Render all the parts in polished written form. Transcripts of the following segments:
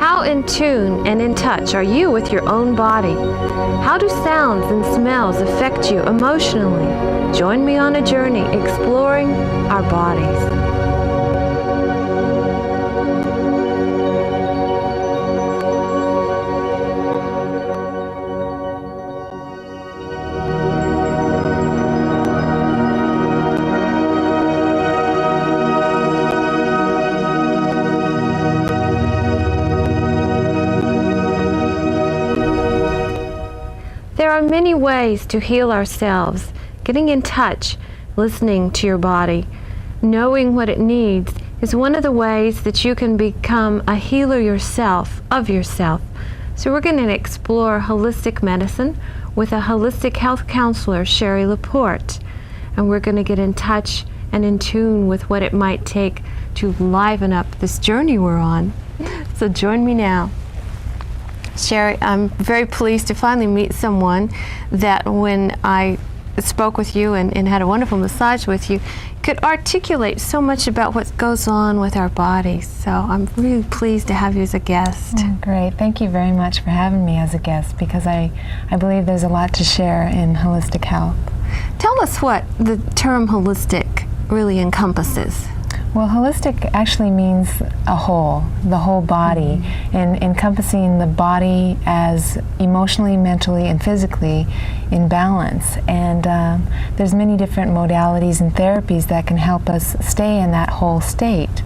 How in tune and in touch are you with your own body? How do sounds and smells affect you emotionally? Join me on a journey exploring our bodies. There are many ways to heal ourselves. Getting in touch, listening to your body, knowing what it needs is one of the ways that you can become a healer yourself, of yourself. So we're going to explore holistic medicine with a holistic health counselor, Cherrie LaPorte. And we're going to get in touch and in tune with what it might take to liven up this journey we're on. So join me now. Cherrie, I'm very pleased to finally meet someone that when I spoke with you and had a wonderful massage with you, could articulate so much about what goes on with our bodies. So I'm really pleased to have you as a guest. Oh, great. Thank you very much for having me as a guest, because I believe there's a lot to share in holistic health. Tell us what the term holistic really encompasses. Well, holistic actually means a whole, the whole body, and encompassing the body as emotionally, mentally, and physically in balance. And there's many different modalities and therapies that can help us stay in that whole state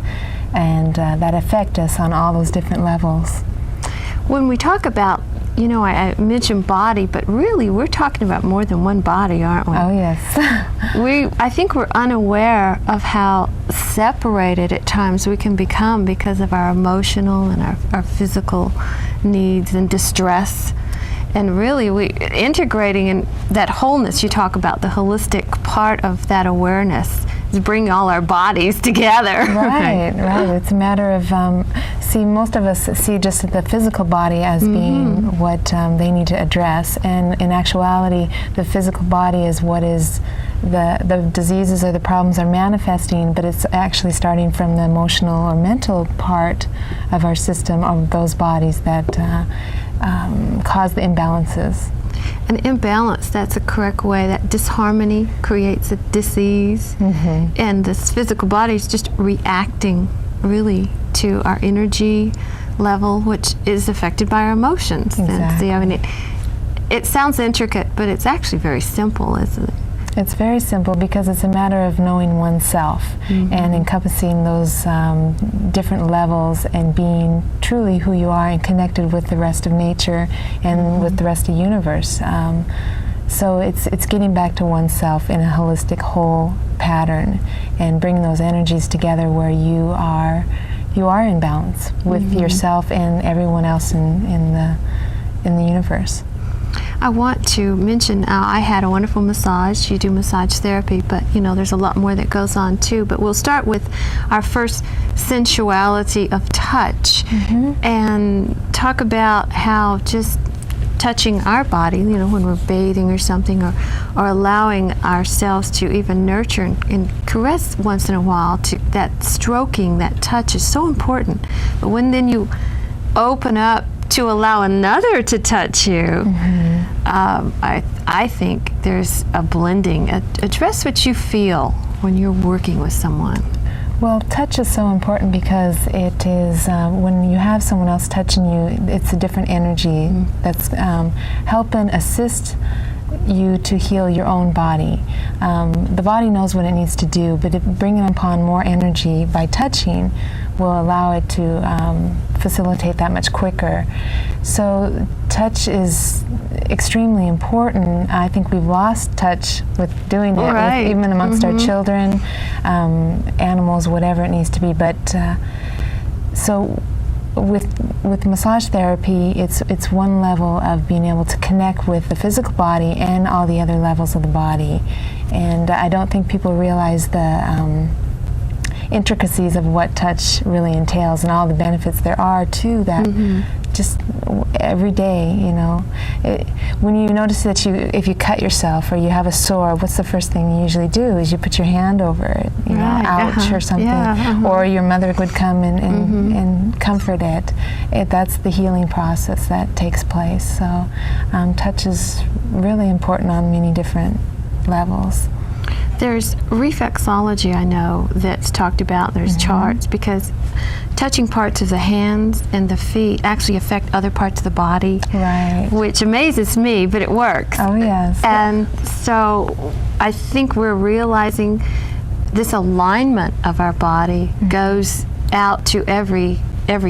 and that affect us on all those different levels. When we talk about, you know, I mentioned body, but really we're talking about more than one body, aren't we? Oh, yes. I think we're unaware of how separated at times we can become because of our emotional and our physical needs and distress. And really, integrating in that wholeness, you talk about the holistic part of that awareness is bringing all our bodies together. Right, right. It's a matter of, most of us see just the physical body as being what they need to address. And in actuality, the physical body is what is the diseases or the problems are manifesting, but it's actually starting from the emotional or mental part of our system, of those bodies that cause the imbalances. An imbalance, that's a correct way. That disharmony creates a disease, and this physical body is just reacting really to our energy level, which is affected by our emotions. Exactly. And see, I mean, it sounds intricate, but it's actually very simple, isn't it? It's very simple because it's a matter of knowing oneself and encompassing those different levels and being truly who you are and connected with the rest of nature and with the rest of the universe. So it's getting back to oneself in a holistic whole pattern and bringing those energies together where you are in balance with yourself and everyone else in the universe. I want to mention, I had a wonderful massage. You do massage therapy, but you know, there's a lot more that goes on too. But we'll start with our first sensuality of touch and talk about how just touching our body, you know, when we're bathing or something, or allowing ourselves to even nurture and caress once in a while, to that stroking, that touch is so important. But when then you open up to allow another to touch you, I think there's a blending. Address what you feel when you're working with someone. Well, touch is so important because it is, when you have someone else touching you, it's a different energy that's helping assist you to heal your own body. The body knows what it needs to do, but bringing upon more energy by touching will allow it to facilitate that much quicker. So touch is extremely important. I think we've lost touch with doing it, with, even amongst our children, animals, whatever it needs to be. But so with massage therapy, it's one level of being able to connect with the physical body and all the other levels of the body. And I don't think people realize the intricacies of what touch really entails and all the benefits there are to that. Just every day, you know. When you notice that if you cut yourself or you have a sore, what's the first thing you usually do is you put your hand over it, you know, ouch or something. Or your mother would come and comfort it. That's the healing process that takes place. So touch is really important on many different levels. There's reflexology, I know, that's talked about. There's charts, because touching parts of the hands and the feet actually affect other parts of the body. Right. Which amazes me, but it works. Oh, yes. And so I think we're realizing this alignment of our body goes out to every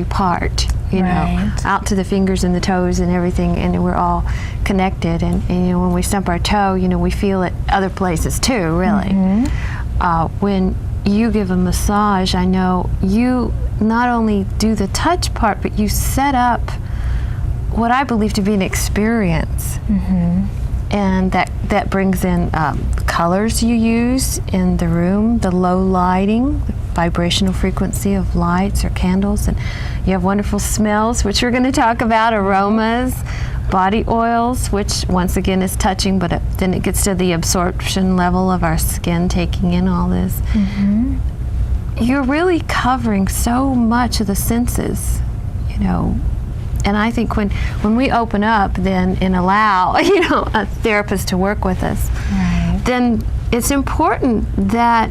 part, you know, out to the fingers and the toes and everything, and we're all connected. And you know, when we stump our toe, you know, we feel it other places too, really. When you give a massage, I know you not only do the touch part, but you set up what I believe to be an experience. And that brings in colors you use in the room, the low lighting, the vibrational frequency of lights or candles, and you have wonderful smells, which we're going to talk about, aromas, body oils, which once again is touching, but then it gets to the absorption level of our skin taking in all this. You're really covering so much of the senses, you know. And I think when we open up then and allow, you know, a therapist to work with us, then it's important that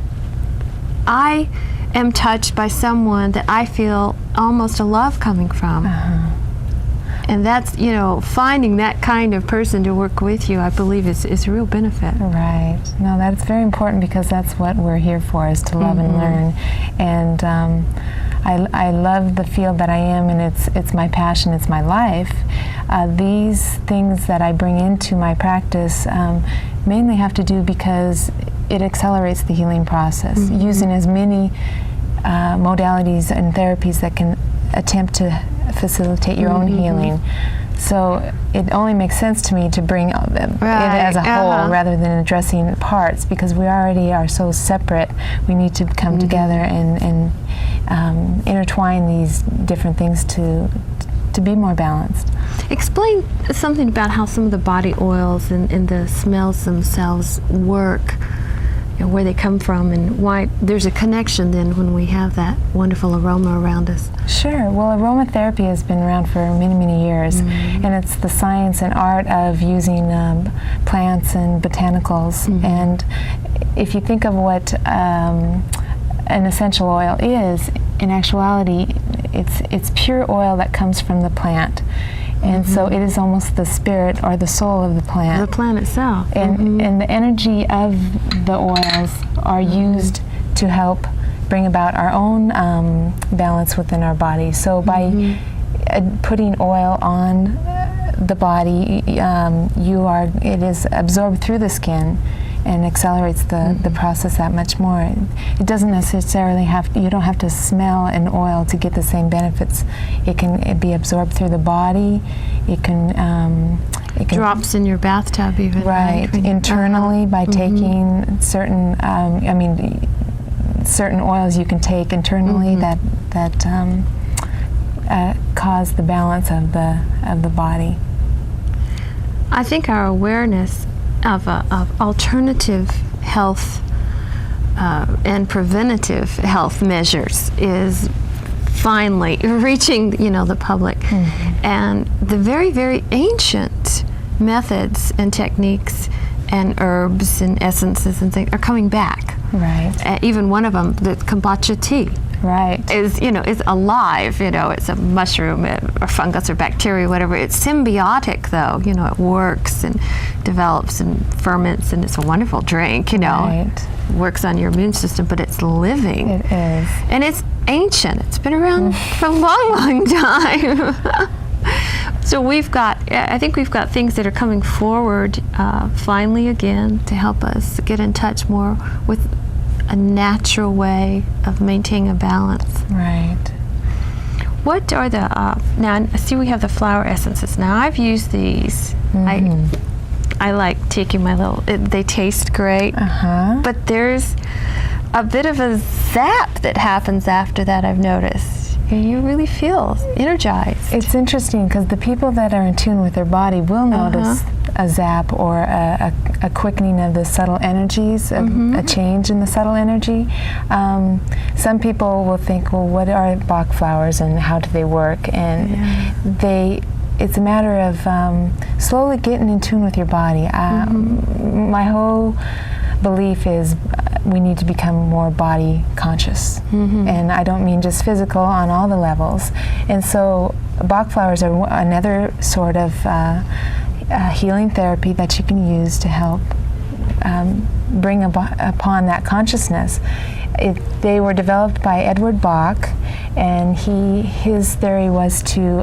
I am touched by someone that I feel almost a love coming from. And that's, you know, finding that kind of person to work with you, I believe is a real benefit. Right. No, that's very important, because that's what we're here for, is to love and learn. And I love the field that I am, and it's my passion, it's my life. These things that I bring into my practice mainly have to do because it accelerates the healing process, using as many modalities and therapies that can attempt to facilitate your own healing. So it only makes sense to me to bring it as a whole rather than addressing parts, because we already are so separate. We need to come together and intertwine these different things to be more balanced. Explain something about how some of the body oils and the smells themselves work, you know, where they come from, and why there's a connection then when we have that wonderful aroma around us. Sure. Well, aromatherapy has been around for many, many years, and it's the science and art of using plants and botanicals. And if you think of what an essential oil is, in actuality, it's pure oil that comes from the plant. And so it is almost the spirit or the soul of the plant. The plant itself. And the energy of the oils are used to help bring about our own balance within our body. So by putting oil on the body, it is absorbed through the skin and accelerates the process that much more. It doesn't necessarily you don't have to smell an oil to get the same benefits. It can be absorbed through the body. It can drops in your bathtub even. Right, internally by taking certain, certain oils you can take internally that cause the balance of the body. I think our awareness of alternative health and preventative health measures is finally reaching, you know, the public, and the very, very ancient methods and techniques and herbs and essences and things are coming back. Right. Even one of them, the kombucha tea. Right. Is alive, you know, it's a mushroom or fungus or bacteria, whatever. It's symbiotic though, you know, it works and develops and ferments, and it's a wonderful drink, you know. Right. Works on your immune system, but it's living. It is. And it's ancient. It's been around for a long, long time. So I think we've got things that are coming forward finally again to help us get in touch more with a natural way of maintaining a balance. Right. What are the, now I see we have the flower essences. Now I've used these. I like taking my little, they taste great, but there's a bit of a zap that happens after that, I've noticed. You really feel energized. It's interesting because the people that are in tune with their body will notice a zap or a quickening of the subtle energies, a change in the subtle energy. Some people will think, well, what are Bach flowers and how do they work? And it's a matter of slowly getting in tune with your body. My whole belief is we need to become more body conscious. And I don't mean just physical, on all the levels. And so Bach flowers are another sort of healing therapy that you can use to help bring upon that consciousness. They were developed by Edward Bach, and his theory was to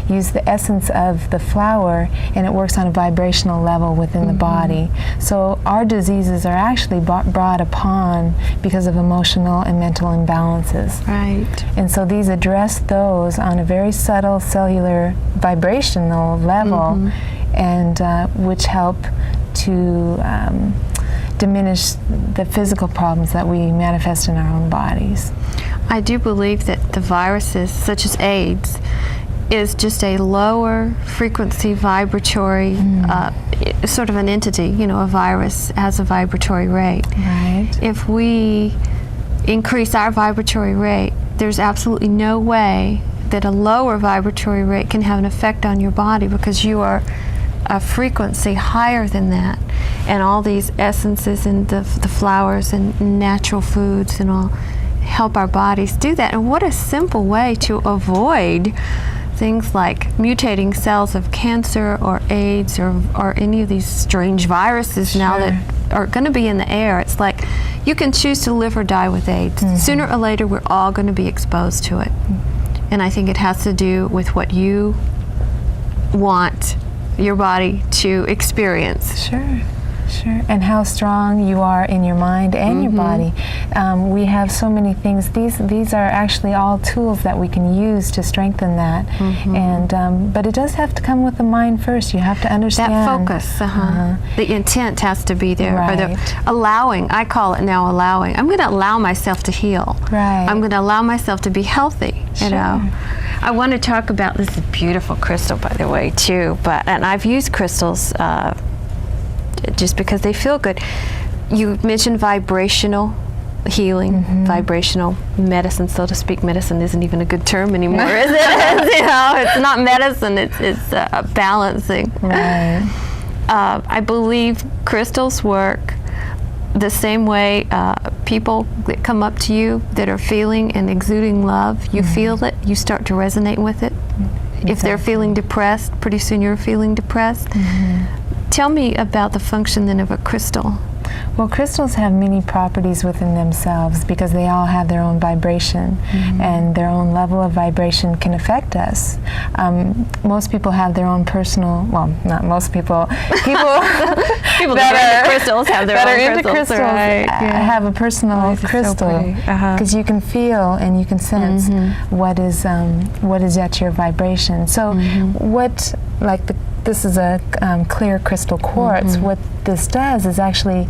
use the essence of the flower, and it works on a vibrational level within the body. So our diseases are actually brought upon because of emotional and mental imbalances. Right. And so these address those on a very subtle cellular vibrational level, and which help to diminish the physical problems that we manifest in our own bodies. I do believe that the viruses, such as AIDS, is just a lower frequency vibratory sort of an entity. You know, a virus has a vibratory rate. Right. If we increase our vibratory rate, there's absolutely no way that a lower vibratory rate can have an effect on your body, because you are a frequency higher than that. And all these essences and the flowers and natural foods and all help our bodies do that. And what a simple way to avoid things like mutating cells of cancer or AIDS or any of these strange viruses now that are going to be in the air. It's like you can choose to live or die with AIDS. Sooner or later, we're all going to be exposed to it. And I think it has to do with what you want your body to experience. Sure. And how strong you are in your mind and your body. We have so many things. These are actually all tools that we can use to strengthen that. And but it does have to come with the mind first. You have to understand that focus. The intent has to be there. Right. Or the allowing. I call it now allowing. I'm going to allow myself to heal. Right. I'm going to allow myself to be healthy. You know. I want to talk about this beautiful crystal, by the way, too. And I've used crystals just because they feel good. You mentioned vibrational healing, vibrational medicine, so to speak. Medicine isn't even a good term anymore, is it? You know, it's not medicine. It's balancing. Right. I believe crystals work the same way people that come up to you that are feeling and exuding love. You feel it. You start to resonate with it. Exactly. If they're feeling depressed, pretty soon you're feeling depressed. Tell me about the function then of a crystal. Well, crystals have many properties within themselves because they all have their own vibration, and their own level of vibration can affect us. Most people have their own personal, well, not most people, people that are into crystals have their own crystals, right? Have a personal crystal, because you can feel and you can sense what is at your vibration. So what, like this is a clear crystal quartz. What this does is actually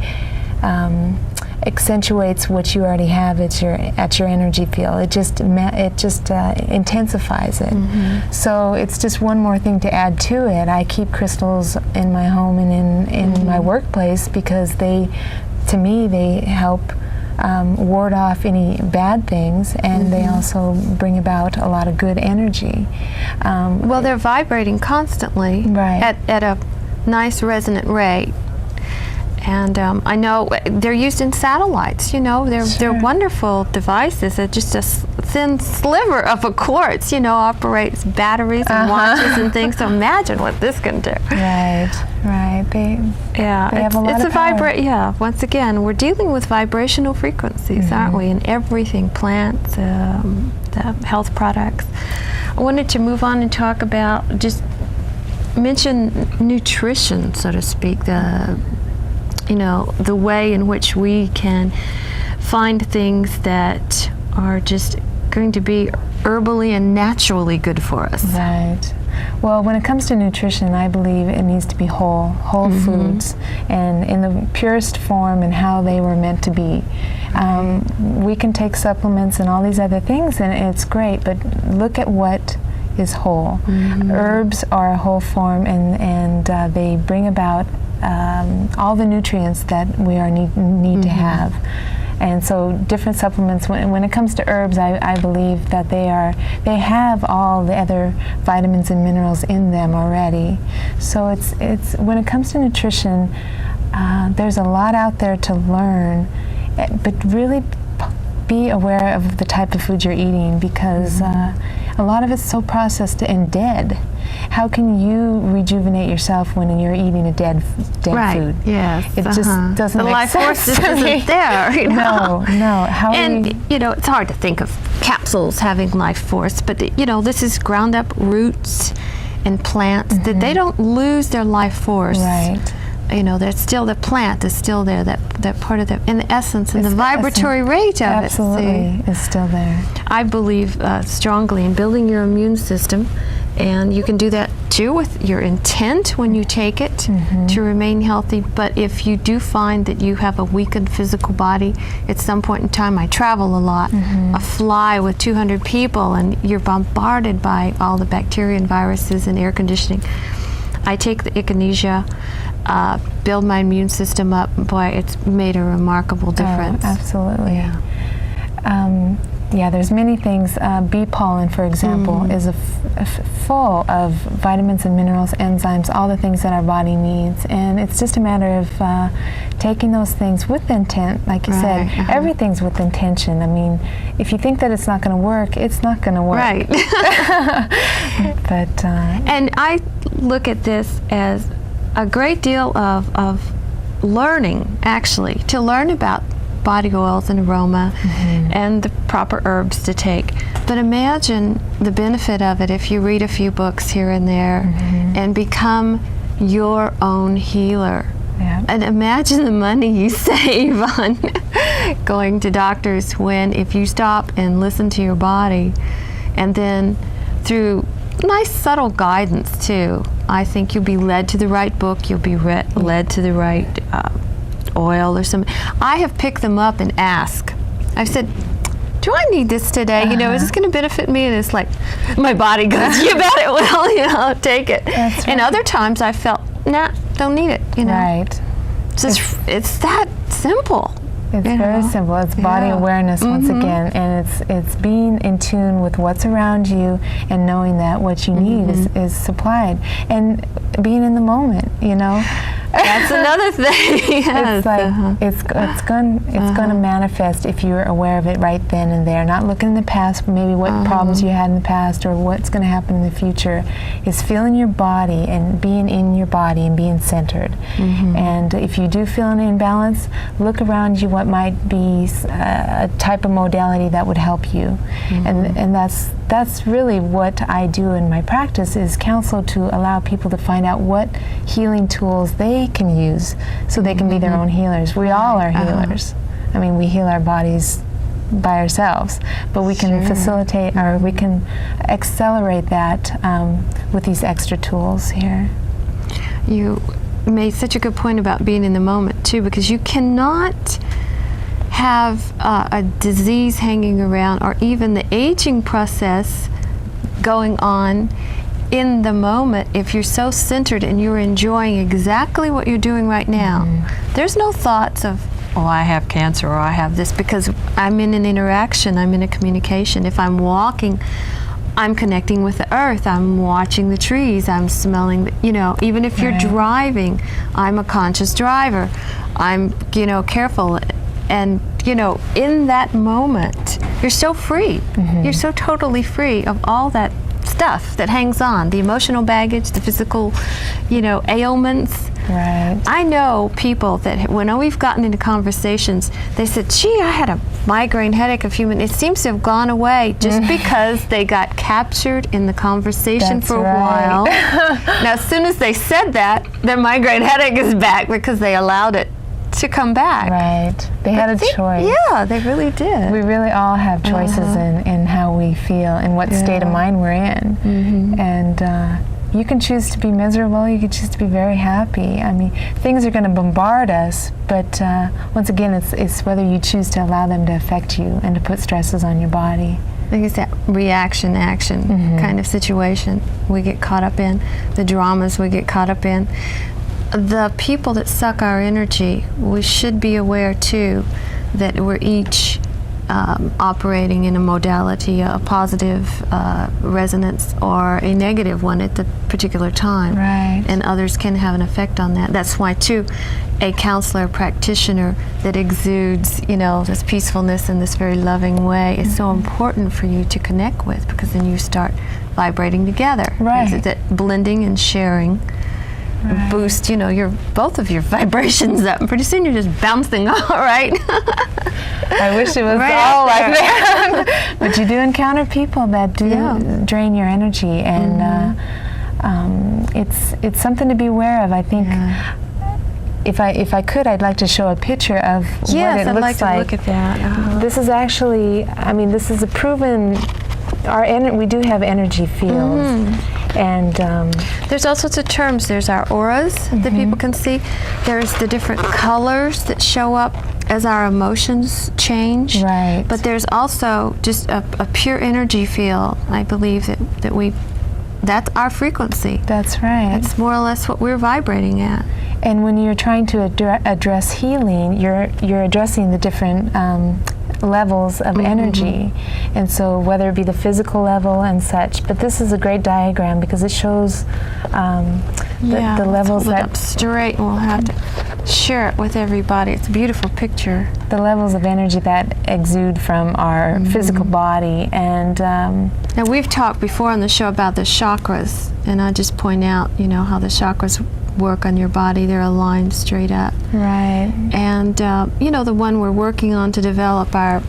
accentuates what you already have at your energy field. It just intensifies it. So it's just one more thing to add to it. I keep crystals in my home and in my workplace because to me they help ward off any bad things, and they also bring about a lot of good energy. Well, they're vibrating constantly at a nice resonant rate. And I know they're used in satellites. You know, they're wonderful devices. They're just a thin sliver of a quartz. You know, operates batteries and watches and things. So imagine what this can do. Right. They have a lot of power. Once again, we're dealing with vibrational frequencies, aren't we? In everything, plants, the health products. I wanted to move on and talk about, just mention nutrition, so to speak. The way in which we can find things that are just going to be herbally and naturally good for us. Right. Well, when it comes to nutrition, I believe it needs to be whole foods, and in the purest form and how they were meant to be. We can take supplements and all these other things, and it's great, but look at what is whole. Herbs are a whole form, and they bring about all the nutrients that we need to have. And so different supplements, when it comes to herbs, I believe that they have all the other vitamins and minerals in them already. So it's when it comes to nutrition, there's a lot out there to learn, but really be aware of the type of food you're eating, because a lot of it's so processed and dead. How can you rejuvenate yourself when you're eating a dead right. food? Yes. It just doesn't make life sense. force just isn't there. You know? No. How it's hard to think of capsules having life force, but this is ground up roots and plants that they don't lose their life force. Right. There's still the plant is still there, that part of and the essence and the vibratory rate of absolutely is still there. I believe strongly in building your immune system, and you can do that too with your intent when you take it to remain healthy. But if you do find that you have a weakened physical body, at some point in time, I travel a lot, I fly with 200 people, and you're bombarded by all the bacteria and viruses and air conditioning. I take the echinacea, build my immune system up. Boy, it's made a remarkable difference. Oh, absolutely. Yeah, there's many things. Bee pollen, for example, is full of vitamins and minerals, enzymes, all the things that our body needs. And it's just a matter of taking those things with intent. Like you said, everything's with intention. I mean, if you think that it's not going to work, it's not going to work. Right. But and I look at this as a great deal of learning, actually, to learn about body oils and aroma and the proper herbs to take. But imagine the benefit of it if you read a few books here and there and become your own healer. Yeah. And imagine the money you save on going to doctors if you stop and listen to your body, and then through nice subtle guidance too. I think you'll be led to the right book, you'll be led to the right oil or something. I have picked them up and asked. I've said, do I need this today? Is this going to benefit me? And it's like, my body goes, you bet it will, take it. That's right. And other times I felt, nah, don't need it, Right. It's that simple. It's very simple. It's body awareness once again, and it's being in tune with what's around you and knowing that what you need is supplied, and being in the moment. That's another thing. Yes. It's like it's going to manifest if you're aware of it right then and there. Not looking in the past, maybe what problems you had in the past or what's going to happen in the future. Is feeling your body and being in your body and being centered. And if you do feel an imbalance, look around you. What might be a type of modality that would help you, and that's really what I do in my practice, is counsel to allow people to find out what healing tools they can use so they can be their own healers. We all are healers. I mean, we heal our bodies by ourselves, but we can facilitate, or we can accelerate that with these extra tools here. You made such a good point about being in the moment too, because you cannot have a disease hanging around, or even the aging process going on in the moment if you're so centered and you're enjoying exactly what you're doing right now. There's no thoughts of, I have cancer, or I have this, because I'm in an interaction, I'm in a communication. If I'm walking, I'm connecting with the earth, I'm watching the trees, I'm smelling, even if you're driving, I'm a conscious driver. I'm, careful. And, in that moment, you're so free. You're so totally free of all that stuff that hangs on, the emotional baggage, the physical, ailments. Right. I know people that when we've gotten into conversations, they said, gee, I had a migraine headache a few minutes. It seems to have gone away just because they got captured in the conversation for a while. Now, as soon as they said that, their migraine headache is back because they allowed it to come back. Right. They had a choice. Yeah, they really did. We really all have choices in how we feel and what state of mind we're in. And you can choose to be miserable, you can choose to be very happy. I mean, things are going to bombard us, but once again, it's whether you choose to allow them to affect you and to put stresses on your body. I think it's that reaction-action kind of situation we get caught up in, the dramas we get caught up in. The people that suck our energy, we should be aware too that we're each operating in a modality, a positive resonance or a negative one at the particular time. Right. And others can have an effect on that. That's why too, a counselor, practitioner that exudes, this peacefulness in this very loving way is so important for you to connect with, because then you start vibrating together. Right. It's that blending and sharing. Right. Boost, both of your vibrations up. Pretty soon you're just bouncing all right. I wish it was all like that. But you do encounter people that do drain your energy, and it's something to be aware of. I think if I could, I'd like to show a picture of what it looks like. To look at that. This is actually, this is a proven. We do have energy fields. And there's all sorts of terms. There's our auras that people can see. There's the different colors that show up as our emotions change. Right. But there's also just a pure energy field, I believe, that's our frequency. That's right. It's more or less what we're vibrating at. And when you're trying to address healing, you're addressing the different levels of energy, and so whether it be the physical level and such, but this is a great diagram because it shows the levels hold it up straight, and we'll have to share it with everybody. It's a beautiful picture. The levels of energy that exude from our physical body. And now we've talked before on the show about the chakras, and I just point out how the chakras work on your body. They're aligned straight up. Right. And the one we're working on to develop our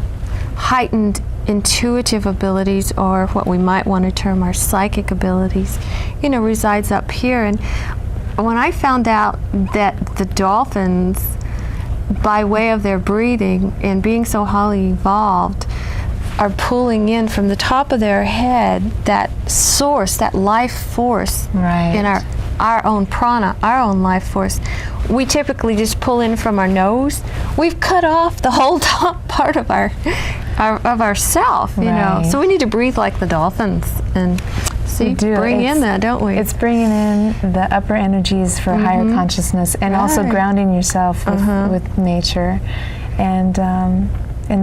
heightened intuitive abilities, or what we might want to term our psychic abilities, resides up here. And when I found out that the dolphins, by way of their breathing and being so highly evolved, are pulling in from the top of their head that source, that life force in our own prana, our own life force. We typically just pull in from our nose. We've cut off the whole top part of our self, So we need to breathe like the dolphins and bring in that, don't we? It's bringing in the upper energies for higher consciousness, and also grounding yourself with nature, and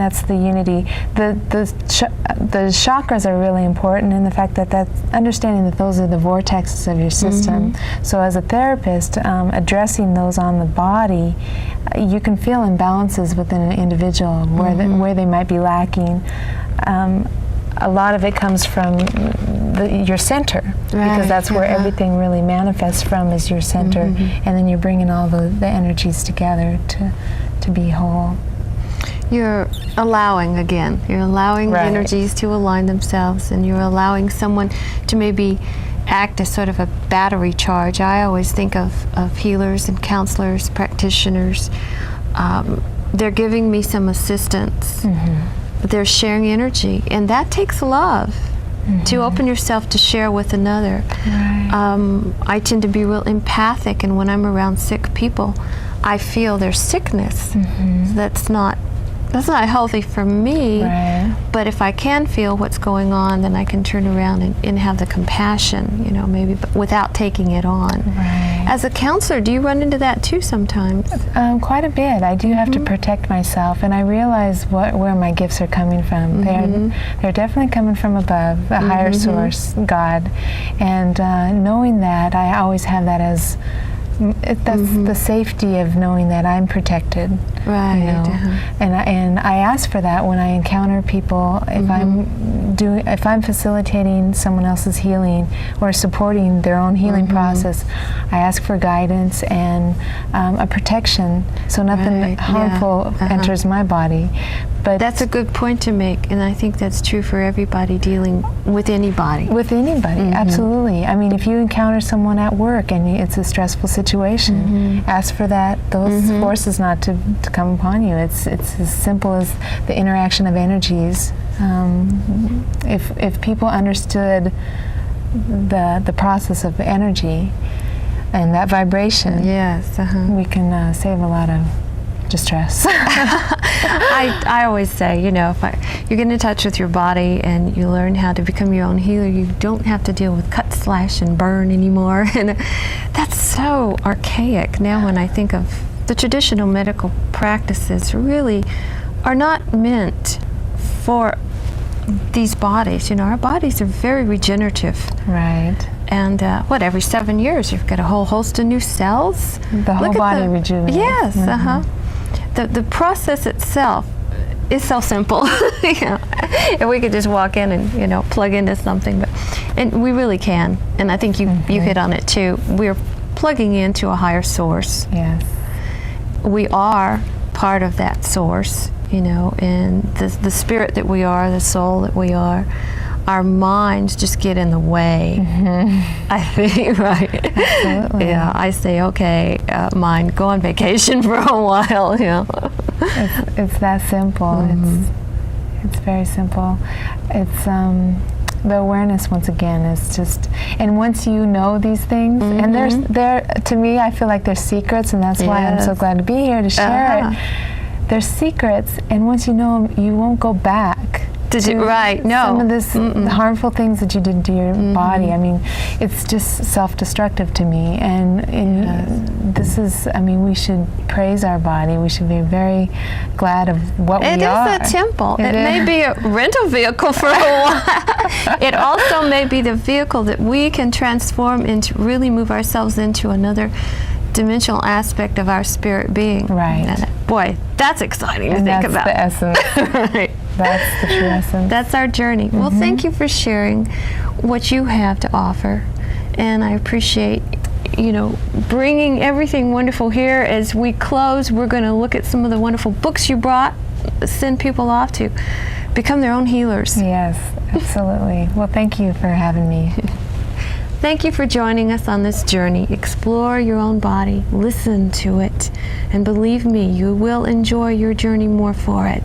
that's the unity. The chakras are really important in the fact that that's understanding that those are the vortexes of your system. So as a therapist, addressing those on the body, you can feel imbalances within an individual where they might be lacking. A lot of it comes from your center, because that's where everything really manifests from, is your center, and then you're bringing all the energies together to be whole. You're allowing the energies to align themselves, and you're allowing someone to maybe act as sort of a battery charge. I always think of healers and counselors, practitioners. They're giving me some assistance. They're sharing energy, and that takes love to open yourself to share with another. I tend to be real empathic, and when I'm around sick people, I feel their sickness. That's not healthy for me, but if I can feel what's going on, then I can turn around and have the compassion, maybe, but without taking it on. As a counselor, do you run into that too sometimes? Quite a bit. I do have to protect myself, and I realize where my gifts are coming from. They're definitely coming from above, a higher source, God, and knowing that, I always have that as that's the safety of knowing that I'm protected, and I ask for that when I encounter people. If I'm facilitating someone else's healing or supporting their own healing process, I ask for guidance and a protection, so nothing harmful enters my body. But that's a good point to make, and I think that's true for everybody dealing with anybody. With anybody, absolutely. I mean, if you encounter someone at work and it's a stressful situation, ask for those forces not to come upon you. It's as simple as the interaction of energies. If people understood the process of energy and that vibration, yes, we can save a lot of distress. I always say, you know, if you get in touch with your body and you learn how to become your own healer, you don't have to deal with cut, slash, and burn anymore. And that's so archaic now when I think of the traditional medical practices really are not meant for these bodies. You know, our bodies are very regenerative. Right. And every 7 years you've got a whole host of new cells. The whole body rejuvenates. Yes, The process itself is so simple. You know, and we could just walk in and, you know, plug into something, and we really can. And I think you hit on it too. We're plugging into a higher source. Yes. We are part of that source, you know, and the spirit that we are, the soul that we are. Our minds just get in the way, I think, right? Absolutely. Yeah, I say, okay, mind, go on vacation for a while, you know. It's that simple. It's very simple. It's the awareness, once again, is just, and once you know these things, and they're to me, I feel like they're secrets, and that's why I'm so glad to be here to share it. They're secrets, and once you know them, you won't go back. Some of this harmful things that you did to your body. I mean, it's just self-destructive to me. And this is, I mean, we should praise our body. We should be very glad of what we are. It is a temple. It may be a rental vehicle for a while. It also may be the vehicle that we can transform into, really move ourselves into another dimensional aspect of our spirit being. Right. And boy, that's exciting to think about. That's the essence. Right. That's the true essence. That's our journey. Well, thank you for sharing what you have to offer, and I appreciate, you know, bringing everything wonderful here. As we close, we're going to look at some of the wonderful books you brought, send people off to become their own healers. Yes, absolutely. Well, thank you for having me. Thank you for joining us on this journey. Explore your own body, listen to it, and believe me, you will enjoy your journey more for it.